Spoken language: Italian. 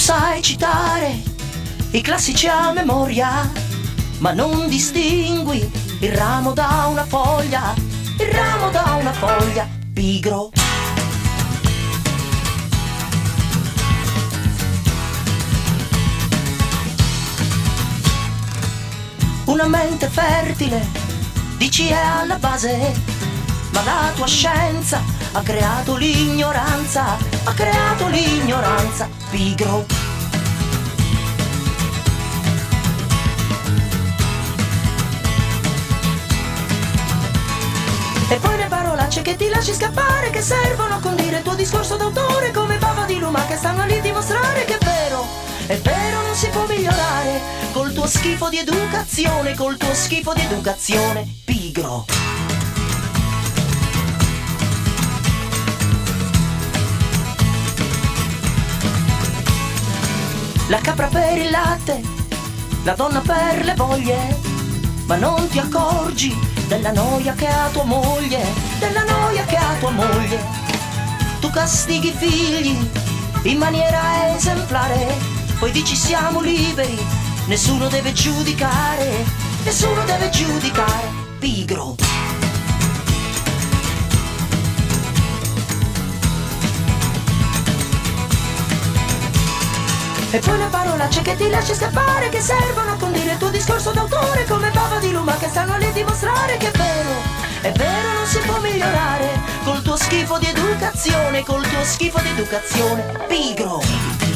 sai citare i classici a memoria, ma non distingui il ramo da una foglia, il ramo da una foglia, pigro. Una mente fertile, dici è alla base, ma la tua scienza ha creato l'ignoranza, ha creato l'ignoranza, pigro. E poi le parolacce che ti lasci scappare, che servono a condire il tuo discorso d'autore, come bava di luma che stanno lì a dimostrare che è vero, non si può migliorare col tuo schifo di educazione, col tuo schifo di educazione, pigro. La capra per il latte, la donna per le voglie, ma non ti accorgi della noia che ha tua moglie, della noia che ha tua moglie. Tu castighi i figli in maniera esemplare, poi dici siamo liberi, nessuno deve giudicare, nessuno deve giudicare, pigro. E poi le parolacce che ti lasci scappare, che servono a condire il tuo discorso d'autore, come bava di luma che stanno lì a dimostrare che è vero, non si può migliorare col tuo schifo di educazione, col tuo schifo di educazione, pigro.